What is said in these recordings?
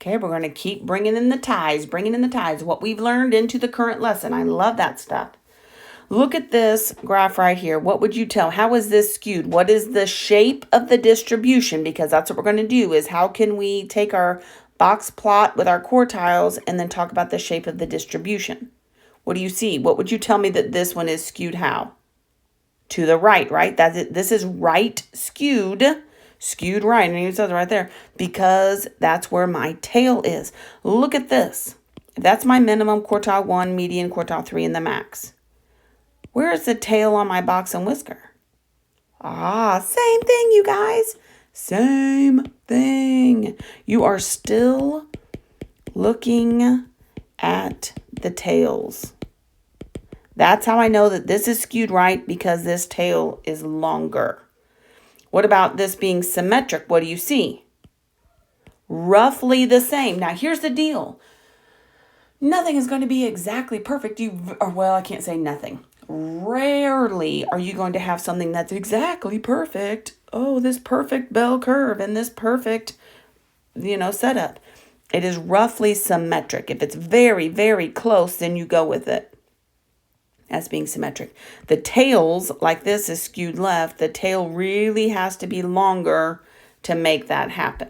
Okay, we're going to keep bringing in the ties, what we've learned into the current lesson. I love that stuff. Look at this graph right here. What would you tell? How is this skewed? What is the shape of the distribution? Because that's what we're going to do, is how can we take our box plot with our quartiles and then talk about the shape of the distribution? What do you see? What would you tell me that this one is skewed how? To the right, right? That's it. This is right skewed. Skewed right. And it says right there. Because that's where my tail is. Look at this. That's my minimum, quartile 1, median, quartile 3, and the max. Where is the tail on my box and whisker? Ah, same thing, you guys. Same thing. You are still looking at the tails. That's how I know that this is skewed right, because this tail is longer. What about this being symmetric? What do you see? Roughly the same. Now, here's the deal. Nothing is going to be exactly perfect. Well, I can't say nothing. Rarely are you going to have something that's exactly perfect. Oh, this perfect bell curve and this perfect, setup. It is roughly symmetric. If it's very, very close, then you go with it as being symmetric. The tails, like this, is skewed left. The tail really has to be longer to make that happen.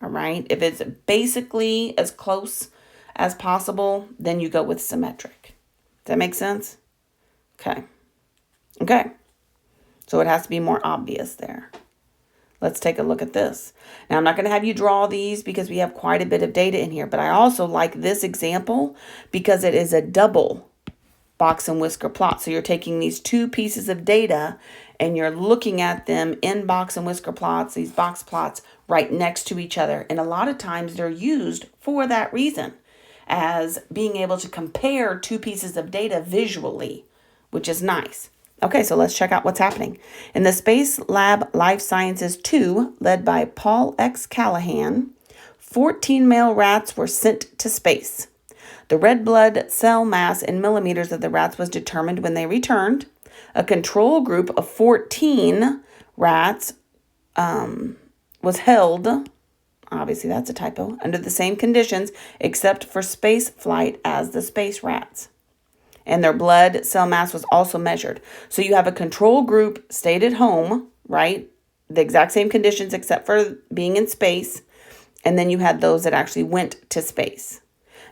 All right. If it's basically as close as possible, then you go with symmetric. Does that make sense? Okay. So it has to be more obvious there. Let's take a look at this. Now, I'm not going to have you draw these because we have quite a bit of data in here, but I also like this example because it is a double box and whisker plot. So you're taking these two pieces of data and you're looking at them in box and whisker plots, these box plots right next to each other. And a lot of times they're used for that reason, as being able to compare two pieces of data visually, which is nice. Okay, so let's check out what's happening. In the Space Lab Life Sciences 2, led by Paul X. Callahan, 14 male rats were sent to space. The red blood cell mass in millimeters of the rats was determined when they returned. A control group of 14 rats was held, obviously that's a typo, under the same conditions except for space flight as the space rats. And their blood cell mass was also measured. So you have a control group stayed at home, right? The exact same conditions except for being in space. And then you had those that actually went to space.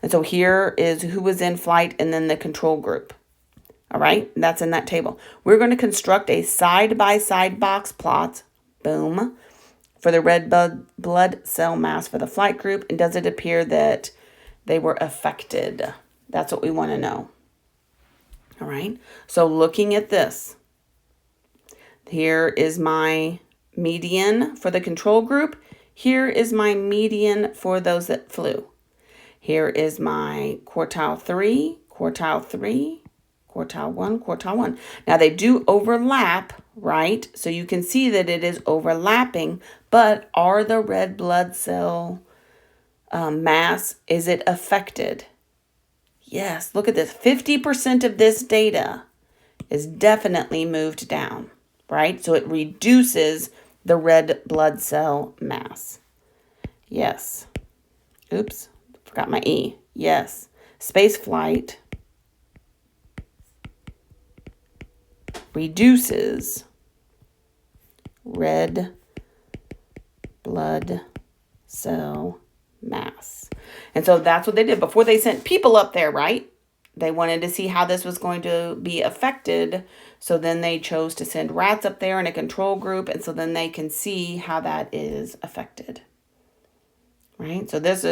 And so here is who was in flight and then the control group. All right, that's in that table. We're going to construct a side-by-side box plot, boom, for the red blood cell mass for the flight group. And does it appear that they were affected? That's what we want to know. All right, so looking at this, here is my median for the control group. Here is my median for those that flew. Here is my quartile 3, quartile 3, quartile 1, quartile 1. Now they do overlap, right? So you can see that it is overlapping, but are the red blood cell mass, is it affected? Yes, look at this. 50% of this data is definitely moved down, right? So it reduces the red blood cell mass. Yes. Oops, forgot my E. Yes. Space flight reduces red blood cell mass. And so that's what they did before they sent people up there, right? They wanted to see how this was going to be affected. So then they chose to send rats up there in a control group. And so then they can see how that is affected. Right? So this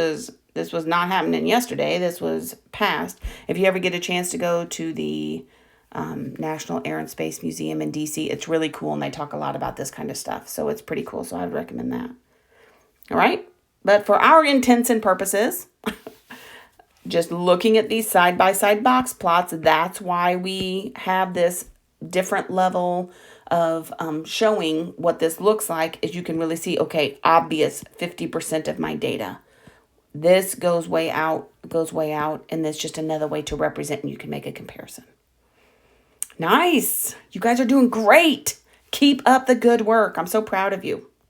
was not happening yesterday. This was past. If you ever get a chance to go to the National Air and Space Museum in DC, it's really cool. And they talk a lot about this kind of stuff. So it's pretty cool. So I would recommend that. All right. But for our intents and purposes, just looking at these side-by-side box plots, that's why we have this different level of showing what this looks like, is you can really see, okay, obvious 50% of my data. This goes way out, and that's just another way to represent, and you can make a comparison. Nice. You guys are doing great. Keep up the good work. I'm so proud of you.